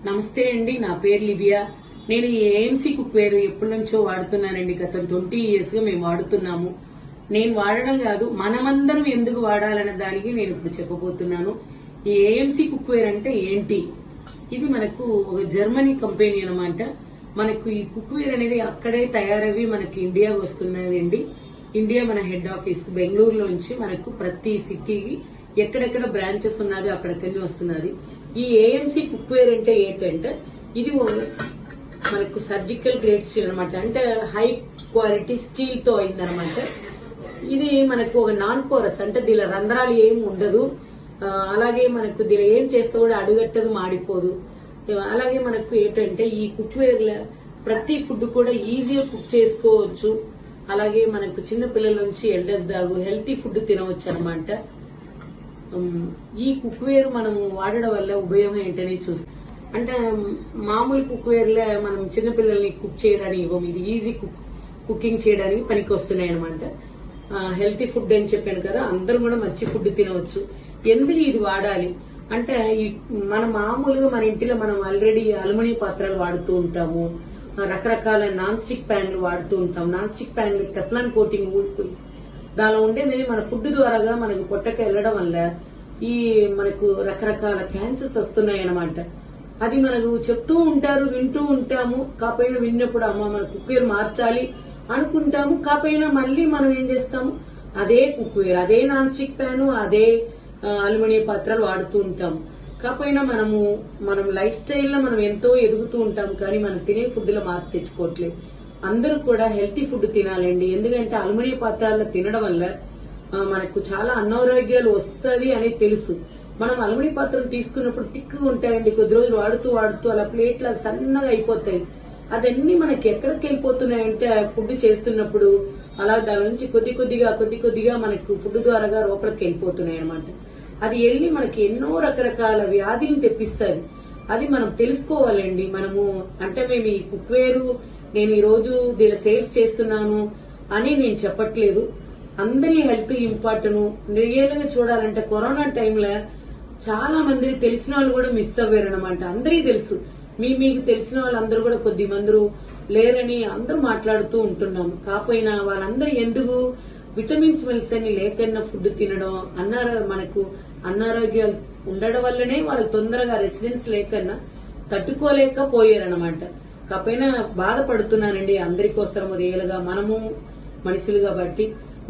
నమస్తే అండి, నా పేరు లిబియా. నేను ఈ ఏఎంసీ కుక్వేర్ ఎప్పటి నుంచో వాడుతున్నానండి. గత 20 years గా మేము వాడుతున్నాము. నేను వాడడం కాదు, మనమందరం ఎందుకు వాడాలన్న దానికి నేను ఇప్పుడు చెప్పబోతున్నాను. ఈ ఏఎంసీ కుక్వేర్ అంటే ఏంటి? ఇది మనకు ఒక జర్మనీ కంపెనీ అన్నమాట. మనకు ఈ కుక్వేర్ అనేది అక్కడే తయారవి మనకి ఇండియాకి వస్తున్నదండి. ఇండియా మన హెడ్ ఆఫీస్ బెంగళూరులోంచి మనకు ప్రతి సిటీకి ఎక్కడెక్కడ బ్రాంచెస్ ఉన్నది అక్కడికెళ్ళి వస్తున్నది. ఈ ఏఎంసీ కుక్వేర్ అంటే ఏంటంటే ఇది మనకు సర్జికల్ గ్రేడ్ స్టీల్ అనమాట. అంటే హై క్వాలిటీ స్టీల్ తో అయిందనమాట. ఇది మనకు ఒక నాన్ పోరస్, అంటే దీని రంధ్రాలు ఏమి ఉండదు. అలాగే మనకు దీని ఏం చేస్తే కూడా అడుగట్టదు, మాడిపోదు. అలాగే మనకు ఏంటంటే ఈ కుక్వేర్ ప్రతి ఫుడ్ కూడా ఈజీగా కుక్ చేసుకోవచ్చు. అలాగే మనకు చిన్న పిల్లల నుంచి ఎల్డర్స్ దాగు హెల్తీ ఫుడ్ తినవచ్చు అనమాట. ఈ కుక్వేర్ మనం వాడడం వల్ల ఉపయోగం ఏంటనే చూస్తాం. అంటే మామూలు కుక్వేర్ లో మనం చిన్నపిల్లల్ని కుక్ చేయడానికి ఇవ్వం. ఇది ఈజీ కుకింగ్ చేయడానికి పనికి వస్తున్నాయి అనమాట. హెల్తీ ఫుడ్ అని చెప్పాను కదా, అందరూ కూడా మంచి ఫుడ్ తినవచ్చు. ఎందుకు ఇది వాడాలి అంటే, మన మామూలుగా మన ఇంటిలో మనం ఆల్రెడీ అల్యూమినియం పాత్రలు వాడుతూ ఉంటాము, రకరకాల నాన్ స్టిక్ ప్యాన్లు వాడుతూ ఉంటాం. నాన్ స్టిక్ ప్యాన్లు టెఫ్లాన్ కోటింగ్ ఊడిపోయి దానిలో ఉండేది మన ఫుడ్ ద్వారాగా మనకు పొట్టకి వెళ్ళడం వల్ల ఈ మనకు రకరకాల క్యాన్సర్స్ వస్తున్నాయి అన్నమాట. అది మనకు చెప్తూ ఉంటారు, వింటూ ఉంటాము. కాకపోయినా విన్నప్పుడు అమ్మ మన కుక్వేర్ మార్చాలి అనుకుంటాము. కాకపోయినా మళ్ళీ మనం ఏం చేస్తాము, అదే కుక్వేర్, అదే నాన్ స్టిక్ ప్యాన్, అదే అల్యూమినియం పాత్రలు వాడుతూ ఉంటాము. కాకపోయినా మనం లైఫ్ స్టైల్లో మనం ఎంతో ఎదుగుతూ ఉంటాం, కానీ మనం తినే ఫుడ్ లో మార్పు తెచ్చుకోవట్లేదు. అందరూ కూడా హెల్తీ ఫుడ్ తినాలండి. ఎందుకంటే అల్యూమినియం పాత్రల్లో తినడం వల్ల మనకు చాలా అనారోగ్యాలు వస్తుంది అని తెలుసు. మనం అల్యూమినియం పాత్రలు తీసుకున్నప్పుడు తిక్కుగా ఉంటాయండి. కొద్ది రోజులు వాడుతూ అలా ప్లేట్ లాగా సన్నగా అయిపోతాయి. అదన్నీ మనకి ఎక్కడికి వెళ్ళిపోతున్నాయంటే ఫుడ్ చేస్తున్నప్పుడు అలా దాని నుంచి కొద్ది కొద్దిగా మనకు ఫుడ్ ద్వారా లోపలికి వెళ్ళిపోతున్నాయి అనమాట. అది వెళ్ళి మనకి ఎన్నో రకరకాల వ్యాధులను తెప్పిస్తుంది. అది మనం తెలుసుకోవాలండి. అంటే మేము ఈ కుక్వేరు నేను ఈ రోజు దీని సేల్స్ చేస్తున్నాను అని నేను చెప్పట్లేదు. అందరి హెల్త్ ఇంపార్టెంట్. రియల్ గా చూడాలంటే కరోనా టైంలో చాలా మంది తెలిసిన వాళ్ళు కూడా మిస్ అవ్వారు అనమాట. అందరికీ తెలుసు, మీకు తెలిసిన వాళ్ళందరూ కూడా కొద్ది మంది లేరని అందరూ మాట్లాడుతూ ఉంటున్నాం. కాకపోయినా వాళ్ళందరూ ఎందుకు విటమిన్స్ మిల్స్ అని లేకన్నా ఫుడ్ తినడం, మనకు అనారోగ్యాలు ఉండడం వల్లనే వాళ్ళు తొందరగా రెసిడెన్స్ లేకన్నా తట్టుకోలేకపోయారనమాట. కాకపోయినా బాధపడుతున్నానండి అందరి కోసం. రియల్ గా మనము మనుషులు కాబట్టి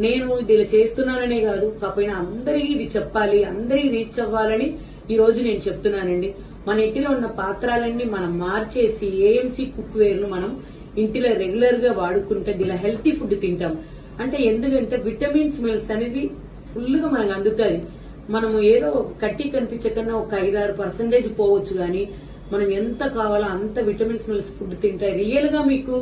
నేను ఇది చేస్తున్నాననే కాదు, కాకపోయినా అందరికీ ఇది చెప్పాలి, అందరికీ రీచ్ అవ్వాలని ఈ రోజు నేను చెప్తున్నానండి. మన ఇంటిలో ఉన్న పాత్రలన్నీ మనం మార్చేసి ఏఎంసీ కుక్వేర్ ను మనం ఇంటిలో రెగ్యులర్ గా వాడుకుంటే దీని హెల్తీ ఫుడ్ తింటాం. అంటే ఎందుకంటే విటమిన్స్ మిల్స్ అనేది ఫుల్ గా మనకు అందుతుంది. మనం ఏదో కట్టి కనిపించకన్నా ఒక 5-6% పోవచ్చు, గానీ మనం ఎంత కావాలో అంత విటమిన్స్ మిల్స్ ఫుడ్ తింటాయి. రియల్ గా మీకు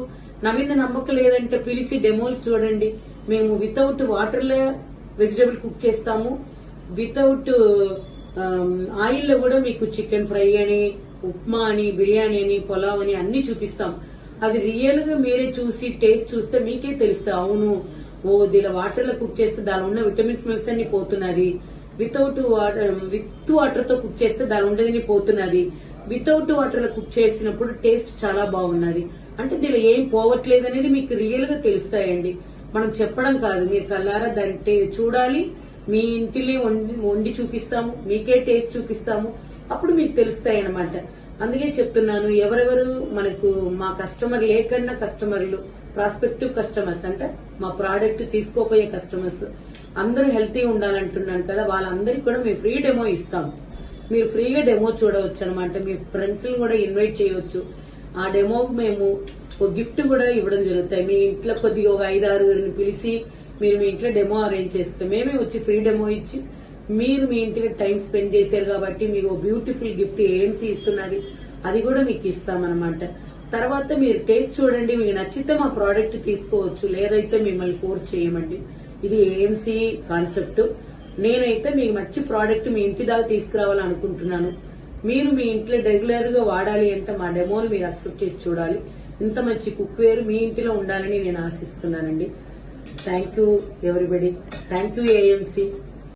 నా మీద నమ్మకం లేదంటే పిలిచి డెమోలు చూడండి. మేము వితౌట్ వాటర్ లో వెజిటబుల్ కుక్ చేస్తాము. వితౌట్ ఆయిల్ లో కూడా మీకు చికెన్ ఫ్రై అని, ఉప్మా అని, బిర్యానీ అని, పులావ్ అని అన్ని చూపిస్తాం. అది రియల్ గా మీరే చూసి టేస్ట్ చూస్తే మీకే తెలుస్తుంది. అవును, దీని వాటర్ లో కుక్ చేస్తే దాని ఉన్న విటమిన్స్ మిల్స్ అన్ని పోతున్నది. విత్ వాటర్ తో కుక్ చేస్తే దాని ఉండేది పోతున్నది. వితౌట్ వాటర్ లో కుక్ చేసినప్పుడు టేస్ట్ చాలా బాగున్నది. అంటే దీనిలో ఏం పోవట్లేదు అనేది మీకు రియల్ గా తెలుస్తాయండి. మనం చెప్పడం కాదు, మీరు కల్లారా దాన్ని చూడాలి. మీ ఇంటిలో వండి చూపిస్తాము, మీకే టేస్ట్ చూపిస్తాము. అప్పుడు మీకు తెలుస్తాయి అన్నమాట. అందుకే చెప్తున్నాను, ఎవరెవరు మనకు మా కస్టమర్ లేకన్నా కస్టమర్లు, ప్రాస్పెక్టివ్ కస్టమర్స్ అంటే మా ప్రోడక్ట్ తీసుకోపోయే కస్టమర్స్ అందరూ హెల్తీ ఉండాలంటున్నాను కదా, వాళ్ళందరికీ కూడా మేము ఫ్రీ డెమో ఇస్తాం. మీరు ఫ్రీగా డెమో చూడవచ్చు అనమాట. మీ ఫ్రెండ్స్ కూడా ఇన్వైట్ చేయవచ్చు. ఆ డెమోకి మేము ఒక గిఫ్ట్ కూడా ఇవ్వడం జరుగుతాయి. మీ ఇంట్లో కొద్దిగా ఒక 5-6 పిలిచి మీరు మీ ఇంట్లో డెమో అరేంజ్ చేస్తే మేమే వచ్చి ఫ్రీ డెమో ఇచ్చి మీరు మీ ఇంటికి టైం స్పెండ్ చేశారు కాబట్టి మీకు బ్యూటిఫుల్ గిఫ్ట్ ఏఎంసీ ఇస్తున్నది, అది కూడా మీకు ఇస్తామన్నమాట. తర్వాత మీరు టేస్ట్ చూడండి, మీకు నచ్చితే మా ప్రోడక్ట్ తీసుకోవచ్చు, లేదైతే మిమ్మల్ని ఫోర్స్ చేయమండి. ఇది ఏఎంసీ కాన్సెప్ట్. నేనైతే మీకు మంచి ప్రోడక్ట్ మీ ఇంటి దాకా తీసుకురావాలనుకుంటున్నాను. మీరు మీ ఇంట్లో రెగ్యులర్ గా వాడాలి అంటే మా డెమోని మీరు అక్సెప్ట్ చేసి చూడాలి. ఇంత మంచి కుక్వేర్ మీ ఇంటిలో ఉండాలని నేను ఆశిస్తున్నానండి. Thank you everybody. Thank you AMC.